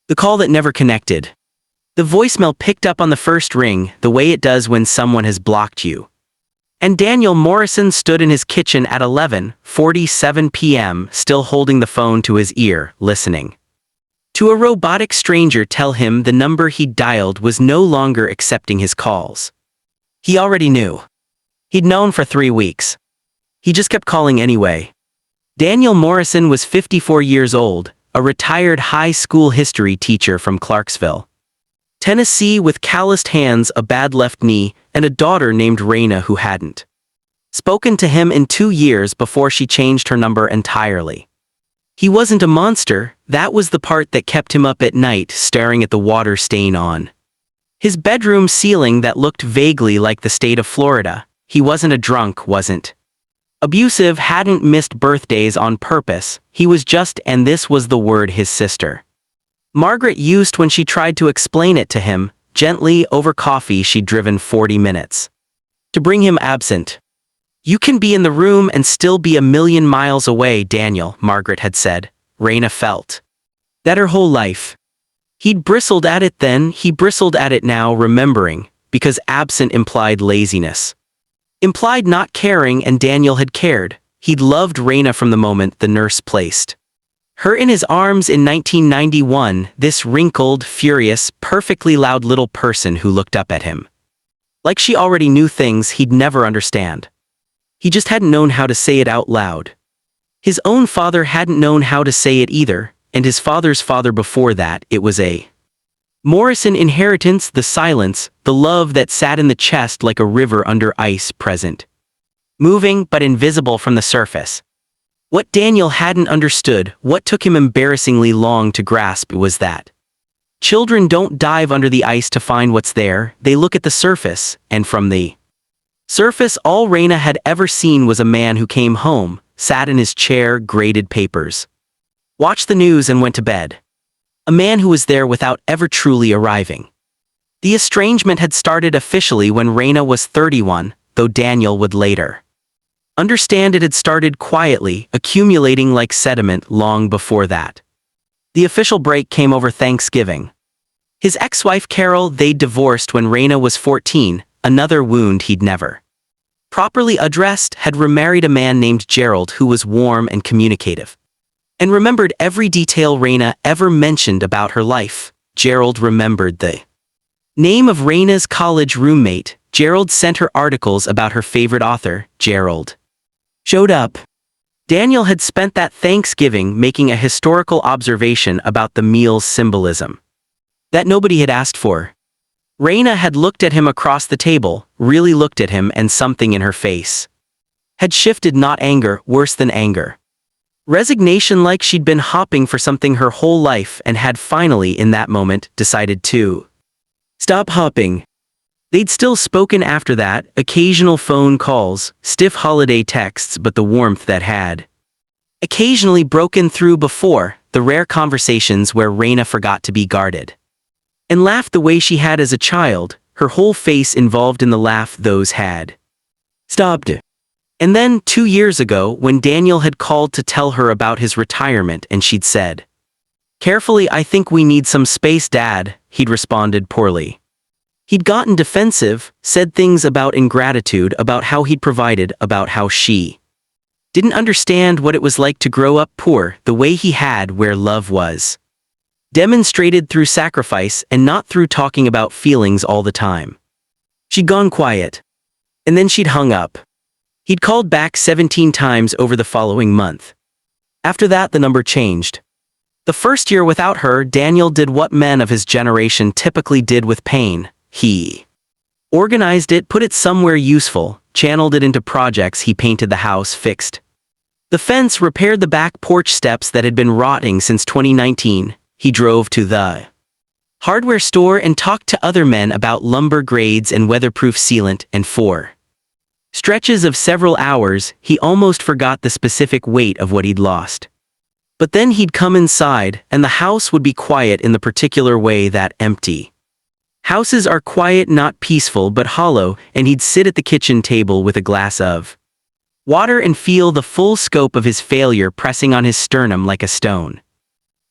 The call that never connected. The voicemail picked up on the first ring, the way it does when someone has blocked you. And Daniel Morrison stood in his kitchen at 11:47 p.m., still holding the phone to his ear, listening. To a robotic stranger tell him the number he'd dialed was no longer accepting his calls. He already knew. He'd known for 3 weeks. He just kept calling anyway. Daniel Morrison was 54 years old, a retired high school history teacher from Clarksville, Tennessee, with calloused hands, a bad left knee, and a daughter named Raina who hadn't spoken to him in 2 years before she changed her number entirely. He wasn't a monster, that was the part that kept him up at night staring at the water stain on his bedroom ceiling that looked vaguely like the state of Florida. He wasn't a drunk, wasn't abusive, hadn't missed birthdays on purpose, he was just, and this was the word his sister Margaret used when she tried to explain it to him, gently, over coffee she'd driven 40 minutes to bring him absent. "You can be in the room and still be a million miles away, Daniel," Margaret had said. Raina felt that her whole life. He'd bristled at it then, he bristled at it now, remembering, because absent implied laziness. Implied not caring, and Daniel had cared. He'd loved Raina from the moment the nurse placed her in his arms in 1991, this wrinkled, furious, perfectly loud little person who looked up at him like she already knew things he'd never understand. He just hadn't known how to say it out loud. His own father hadn't known how to say it either, and his father's father before that. It was a Morrison inheritance, the silence, the love that sat in the chest like a river under ice, present, moving but invisible from the surface. What Daniel hadn't understood, what took him embarrassingly long to grasp, was that children don't dive under the ice to find what's there, they look at the surface, and from the surface all Raina had ever seen was a man who came home, sat in his chair, graded papers, watched the news and went to bed. A man who was there without ever truly arriving. The estrangement had started officially when Raina was 31, though Daniel would later understand it had started quietly, accumulating like sediment long before that. The official break came over Thanksgiving. His ex-wife Carol, they'd divorced when Raina was 14, another wound he'd never properly addressed, had remarried a man named Gerald who was warm and communicative, and remembered every detail Raina ever mentioned about her life. Gerald remembered the name of Raina's college roommate. Gerald sent her articles about her favorite author. Gerald showed up. Daniel had spent that Thanksgiving making a historical observation about the meal's symbolism that nobody had asked for. Raina had looked at him across the table, really looked at him, and something in her face had shifted, not anger, worse than anger. Resignation, like she'd been hopping for something her whole life and had finally, in that moment, decided to stop hopping. They'd still spoken after that, occasional phone calls, stiff holiday texts, but the warmth that had occasionally broken through before, the rare conversations where Raina forgot to be guarded and laughed the way she had as a child, her whole face involved in the laugh those had stopped. And then, 2 years ago, when Daniel had called to tell her about his retirement and she'd said, "Carefully, I think we need some space, Dad," he'd responded poorly. He'd gotten defensive, said things about ingratitude, about how he'd provided, about how she didn't understand what it was like to grow up poor, the way he had, where love was demonstrated through sacrifice and not through talking about feelings all the time. She'd gone quiet. And then she'd hung up. He'd called back 17 times over the following month. After that, the number changed. The first year without her, Daniel did what men of his generation typically did with pain. He organized it, put it somewhere useful, channeled it into projects. He painted the house, fixed the fence, repaired the back porch steps that had been rotting since 2019. He drove to the hardware store and talked to other men about lumber grades and weatherproof sealant, and for stretches of several hours, he almost forgot the specific weight of what he'd lost. But then he'd come inside, and the house would be quiet in the particular way that empty houses are quiet, not peaceful but hollow, and he'd sit at the kitchen table with a glass of water and feel the full scope of his failure pressing on his sternum like a stone.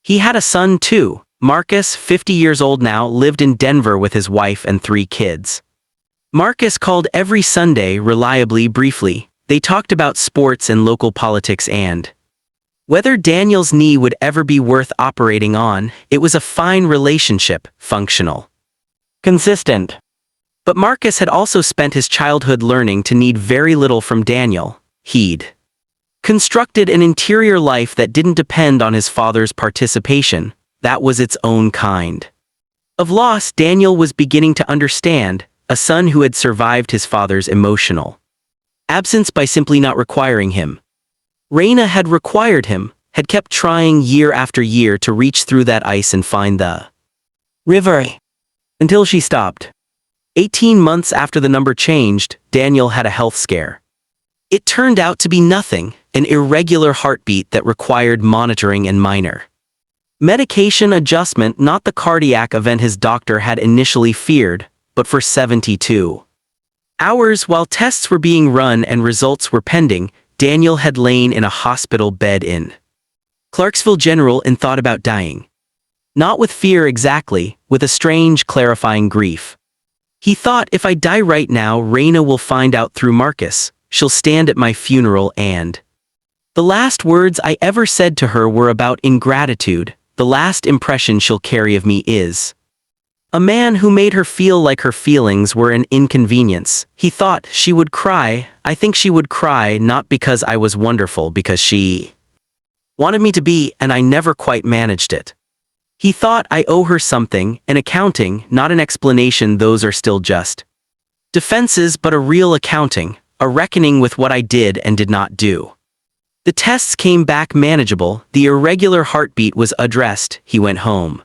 He had a son too, Marcus, 50 years old now, lived in Denver with his wife and 3 kids. Marcus called every Sunday, reliably, briefly. They talked about sports and local politics and whether Daniel's knee would ever be worth operating on. It was a fine relationship, functional, consistent. But Marcus had also spent his childhood learning to need very little from Daniel. He'd constructed an interior life that didn't depend on his father's participation. That was its own kind of loss Daniel was beginning to understand, a son who had survived his father's emotional absence by simply not requiring him. Raina had required him, had kept trying year after year to reach through that ice and find the river, until she stopped. 18 months after the number changed, Daniel had a health scare. It turned out to be nothing, an irregular heartbeat that required monitoring and minor medication adjustment, not the cardiac event his doctor had initially feared, but for 72 hours while tests were being run and results were pending, Daniel had lain in a hospital bed in Clarksville General and thought about dying. Not with fear exactly, with a strange clarifying grief. He thought, if I die right now, Raina will find out through Marcus. She'll stand at my funeral and the last words I ever said to her were about ingratitude. The last impression she'll carry of me is a man who made her feel like her feelings were an inconvenience. He thought she would cry. I think she would cry, not because I was wonderful, because she wanted me to be, and I never quite managed it. He thought I owe her something, an accounting, not an explanation. Those are still just defenses, but a real accounting, a reckoning with what I did and did not do. The tests came back manageable, the irregular heartbeat was addressed, he went home.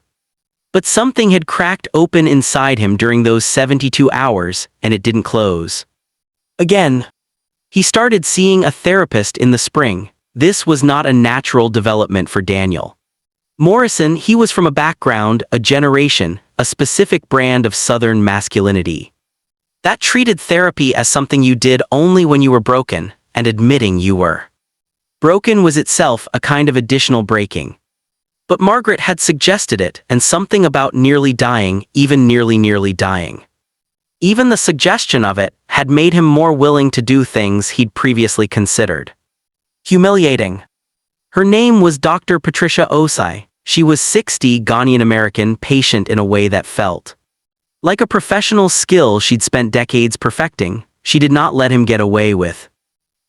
But something had cracked open inside him during those 72 hours, and it didn't close again. He started seeing a therapist in the spring. This was not a natural development for Daniel Morrison. He was from a background, a generation, a specific brand of Southern masculinity that treated therapy as something you did only when you were broken, and admitting you were broken was itself a kind of additional breaking. But Margaret had suggested it, and something about nearly dying, even nearly dying. Even the suggestion of it had made him more willing to do things he'd previously considered humiliating. Her name was Dr. Patricia Osai. She was 60, Ghanaian-American, patient in a way that felt like a professional skill she'd spent decades perfecting. She did not let him get away with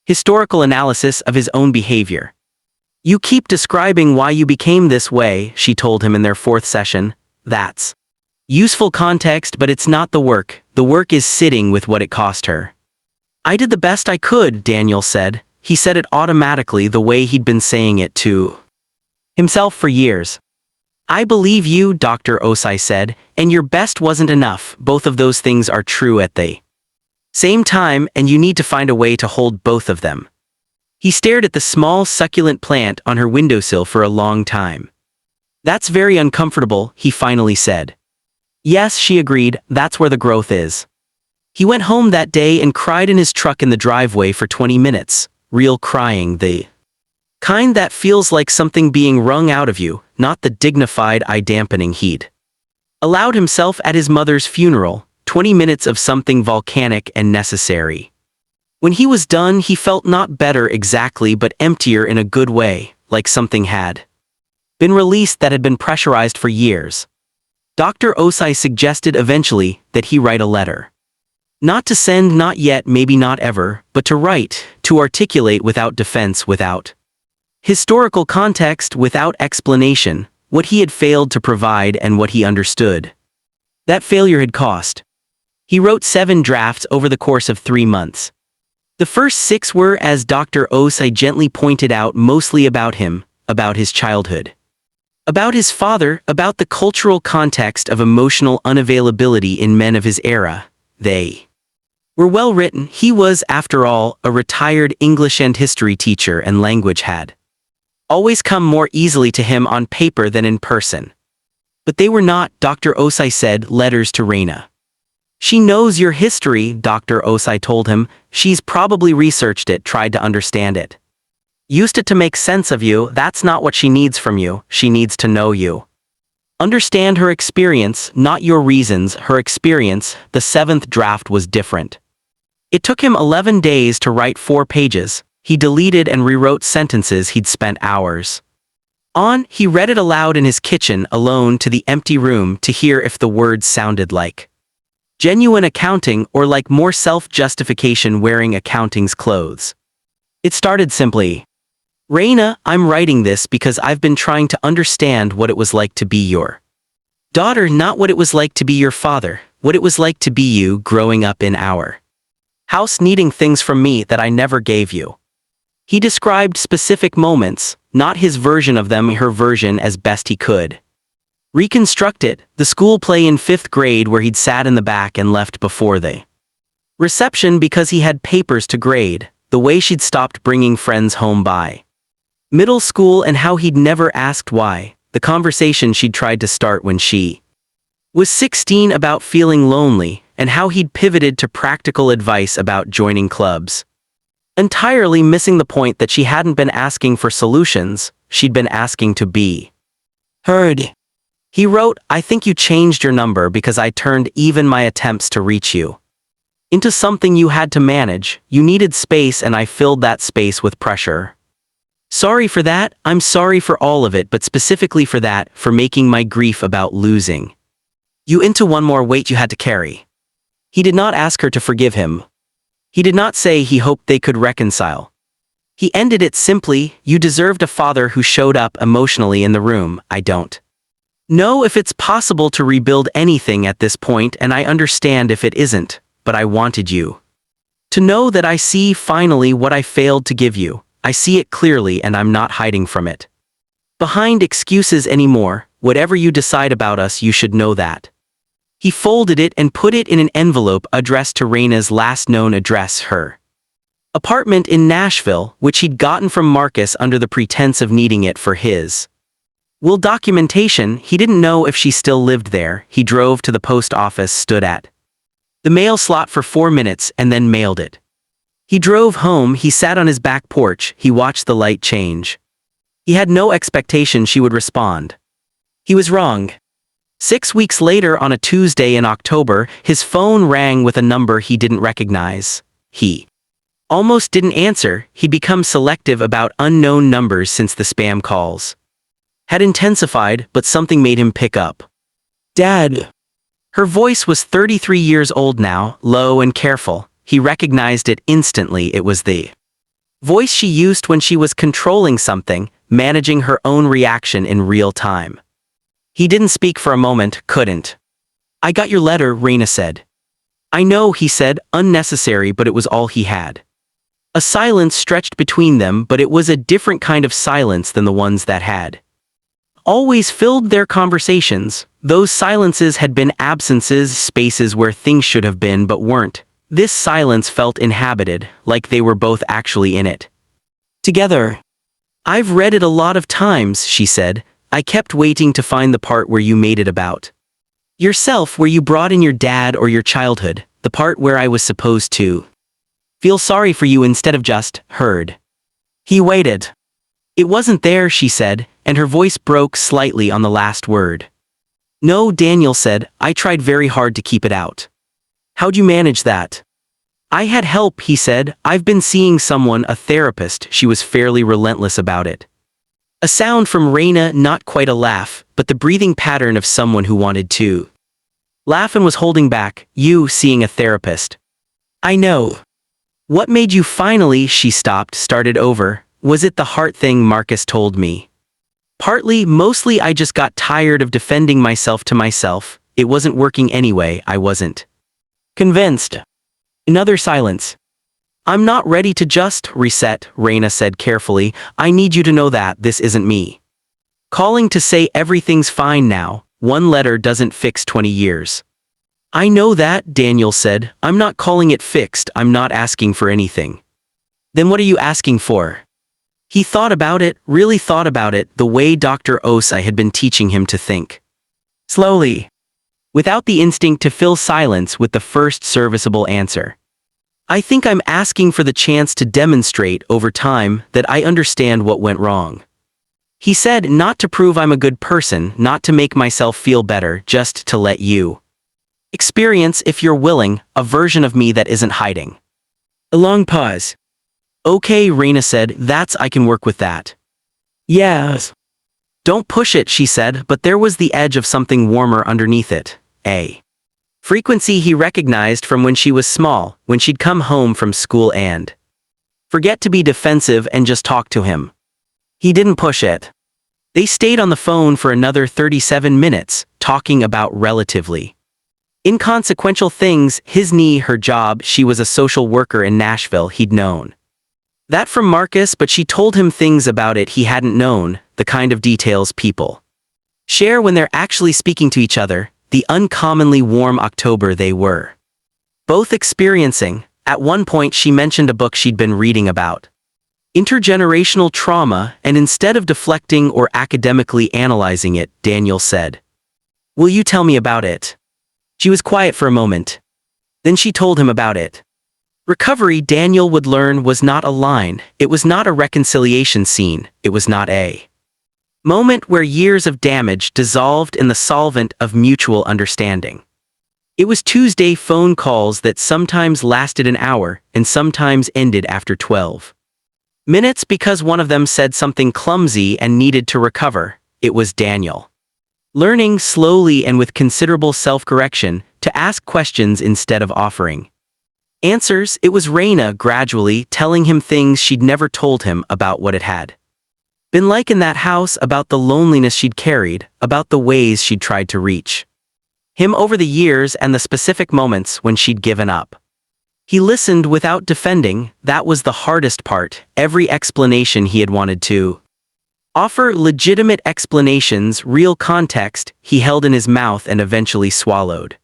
historical analysis of his own behavior. You keep describing why you became this way, she told him in their 4th session. That's useful context, but it's not the work. The work is sitting with what it cost her. I did the best I could, Daniel said. He said it automatically, the way he'd been saying it to himself for years. I believe you, Dr. Osai said, and your best wasn't enough. Both of those things are true at the same time, and you need to find a way to hold both of them. He stared at the small, succulent plant on her windowsill for a long time. That's very uncomfortable, he finally said. Yes, she agreed, that's where the growth is. He went home that day and cried in his truck in the driveway for 20 minutes, real crying, the kind that feels like something being wrung out of you, not the dignified eye-dampening he'd allowed himself at his mother's funeral. 20 minutes of something volcanic and necessary. When he was done, he felt not better exactly, but emptier in a good way, like something had been released that had been pressurized for years. Dr. Osai suggested eventually that he write a letter. Not to send, not yet, maybe not ever, but to write, to articulate without defense, without historical context, without explanation, what he had failed to provide and what he understood that failure had cost. He wrote 7 drafts over the course of 3 months. The first 6 were, as Dr. Osai gently pointed out, mostly about him, about his childhood, about his father, about the cultural context of emotional unavailability in men of his era. They were well written. He was, after all, a retired English and history teacher, and language had always come more easily to him on paper than in person. But they were not, Dr. Osai said, letters to Raina. She knows your history, Dr. Osai told him. She's probably researched it, tried to understand it. Used it to make sense of you. That's not what she needs from you. She needs to know you. Understand her experience, not your reasons, her experience. The seventh draft was different. It took him 11 days to write 4 pages. He deleted and rewrote sentences he'd spent hours on. He read it aloud in his kitchen, alone, to the empty room, to hear if the words sounded like genuine accounting or like more self-justification wearing accounting's clothes. It started simply, "Raina, I'm writing this because I've been trying to understand what it was like to be your daughter, not what it was like to be your father, what it was like to be you growing up in our house, needing things from me that I never gave you." He described specific moments, not his version of them, her version, as best he could reconstruct it. The school play in 5th grade where he'd sat in the back and left before the reception because he had papers to grade, the way she'd stopped bringing friends home by middle school and how he'd never asked why, the conversation she'd tried to start when she was 16 about feeling lonely, and how he'd pivoted to practical advice about joining clubs, entirely missing the point that she hadn't been asking for solutions, she'd been asking to be heard. He wrote, "I think you changed your number because I turned even my attempts to reach you into something you had to manage. You needed space and I filled that space with pressure. Sorry for that. I'm sorry for all of it, but specifically for that, for making my grief about losing you into one more weight you had to carry." He did not ask her to forgive him. He did not say he hoped they could reconcile. He ended it simply, "You deserved a father who showed up emotionally in the room. I don't know if it's possible to rebuild anything at this point, and I understand if it isn't, but I wanted you to know that I see finally what I failed to give you. I see it clearly and I'm not hiding from it behind excuses anymore. Whatever you decide about us, you should know that." He folded it and put it in an envelope addressed to Raina's last known address, her apartment in Nashville, which he'd gotten from Marcus under the pretense of needing it for his will documentation. He didn't know if she still lived there. He drove to the post office, stood at the mail slot for 4 minutes, and then mailed it. He drove home. He sat on his back porch. He watched the light change. He had no expectation she would respond. He was wrong. 6 weeks later, on a Tuesday in October, his phone rang with a number he didn't recognize. He almost didn't answer. He'd become selective about unknown numbers since the spam calls had intensified, but something made him pick up. "Dad." Her voice was 33 years old now, low and careful. He recognized it instantly. It was the voice she used when she was controlling something, managing her own reaction in real time. He didn't speak for a moment, couldn't. "I got your letter," Raina said. "I know," he said, unnecessary, but it was all he had. A silence stretched between them, but it was a different kind of silence than the ones that had always filled their conversations. Those silences had been absences, spaces where things should have been but weren't. This silence felt inhabited, like they were both actually in it together. "I've read it a lot of times," she said. "I kept waiting to find the part where you made it about yourself, where you brought in your dad or your childhood, the part where I was supposed to feel sorry for you instead of just heard." He waited. "It wasn't there," she said, and her voice broke slightly on the last word. "No," Daniel said, "I tried very hard to keep it out." "How'd you manage that?" "I had help," he said. "I've been seeing someone, a therapist." She was fairly relentless about it. A sound from Raina, not quite a laugh, but the breathing pattern of someone who wanted to laugh and was holding back. "You seeing a therapist?" "I know." "What made you finally?" She stopped, started over. "Was it the heart thing Marcus told me?" "Partly, mostly I just got tired of defending myself to myself. It wasn't working anyway. I wasn't convinced." Another silence. "I'm not ready to just reset," Raina said carefully. "I need you to know that this isn't me calling to say everything's fine now. One letter doesn't fix 20 years. "I know that," Daniel said. "I'm not calling it fixed. I'm not asking for anything." "Then what are you asking for?" He thought about it, really thought about it, the way Dr. Osai had been teaching him to think. Slowly, without the instinct to fill silence with the first serviceable answer. "I think I'm asking for the chance to demonstrate over time that I understand what went wrong." He said, not to prove I'm a good person, not to make myself feel better, just to let you experience, if you're willing, a version of me that isn't hiding. A long pause. Okay, Raina said, I can work with that. Yes. Don't push it, she said, but there was the edge of something warmer underneath it. A frequency he recognized from when she was small, when she'd come home from school and forget to be defensive and just talk to him. He didn't push it. They stayed on the phone for another 37 minutes, talking about relatively inconsequential things: his knee, her job, she was a social worker in Nashville, he'd known that from Marcus, but she told him things about it he hadn't known, the kind of details people share when they're actually speaking to each other, the uncommonly warm October they were both experiencing. At one point she mentioned a book she'd been reading about intergenerational trauma, and instead of deflecting or academically analyzing it, Daniel said, "Will you tell me about it?" She was quiet for a moment. Then she told him about it. Recovery, Daniel would learn, was not a line, it was not a reconciliation scene, it was not a moment where years of damage dissolved in the solvent of mutual understanding. It was Tuesday phone calls that sometimes lasted an hour and sometimes ended after 12 minutes because one of them said something clumsy and needed to recover. It was Daniel learning slowly and with considerable self-correction to ask questions instead of offering answers. It was Raina gradually telling him things she'd never told him about what it had been like in that house, about the loneliness she'd carried, about the ways she'd tried to reach him over the years and the specific moments when she'd given up. He listened without defending. That was the hardest part. Every explanation he had wanted to offer, legitimate explanations, real context, he held in his mouth and eventually swallowed.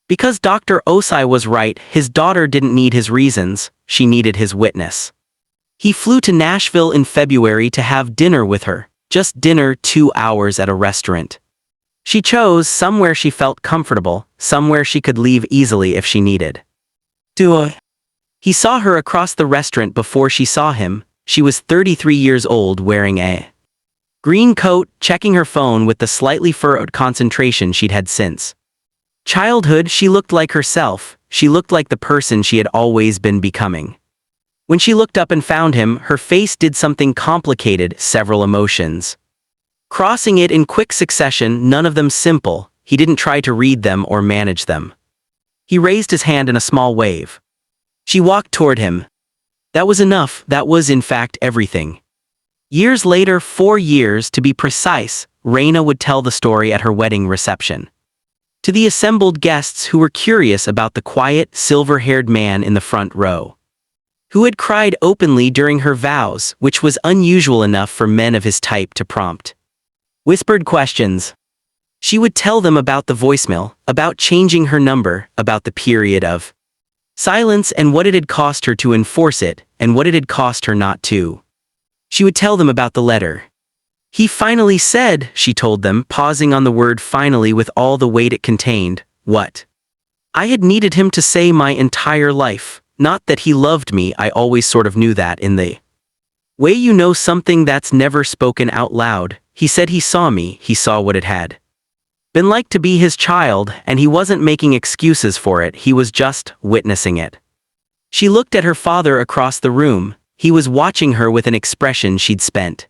Because Dr. Osai was right, his daughter didn't need his reasons, she needed his witness. He flew to Nashville in February to have dinner with her, just dinner, 2 hours at a restaurant. She chose somewhere she felt comfortable, somewhere she could leave easily if she needed. He saw her across the restaurant before she saw him. She was 33 years old, wearing a green coat, checking her phone with the slightly furrowed concentration she'd had since childhood. She looked like herself, she looked like the person she had always been becoming. When she looked up and found him, her face did something complicated, several emotions crossing it in quick succession, none of them simple. He didn't try to read them or manage them. He raised his hand in a small wave. She walked toward him. That was enough, that was in fact everything. Years later, 4 years to be precise, Raina would tell the story at her wedding reception to the assembled guests who were curious about the quiet, silver-haired man in the front row, who had cried openly during her vows, which was unusual enough for men of his type to prompt whispered questions. She would tell them about the voicemail, about changing her number, about the period of silence and what it had cost her to enforce it, and what it had cost her not to. She would tell them about the letter. He finally said, she told them, pausing on the word finally with all the weight it contained, what I had needed him to say my entire life. Not that he loved me, I always sort of knew that in the way you know something that's never spoken out loud. He said he saw me, he saw what it had been like to be his child, and he wasn't making excuses for it, he was just witnessing it. She looked at her father across the room. He was watching her with an expression she'd spent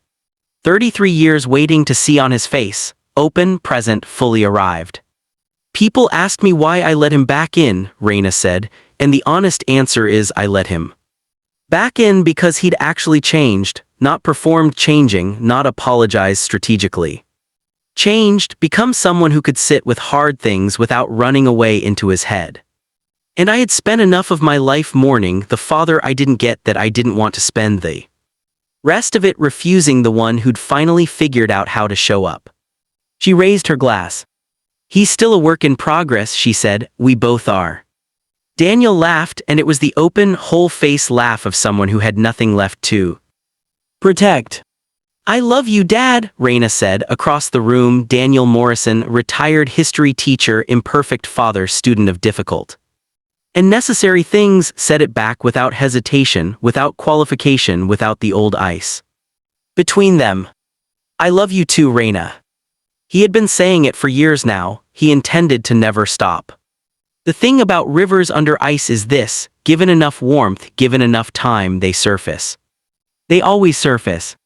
33 years waiting to see on his face, open, present, fully arrived. People ask me why I let him back in, Raina said, and the honest answer is I let him back in because he'd actually changed, not performed changing, not apologized strategically. Changed, become someone who could sit with hard things without running away into his head. And I had spent enough of my life mourning the father I didn't get that I didn't want to spend the rest of it refusing the one who'd finally figured out how to show up. She raised her glass. He's still a work in progress, she said, we both are. Daniel laughed, and it was the open, whole-face laugh of someone who had nothing left to protect. I love you, Dad, Raina said. Across the room, Daniel Morrison, retired history teacher, imperfect father, student of difficult and necessary things, said it back without hesitation, without qualification, without the old ice between them. I love you too, Reina. He had been saying it for years now, he intended to never stop. The thing about rivers under ice is this: given enough warmth, given enough time, they surface. They always surface,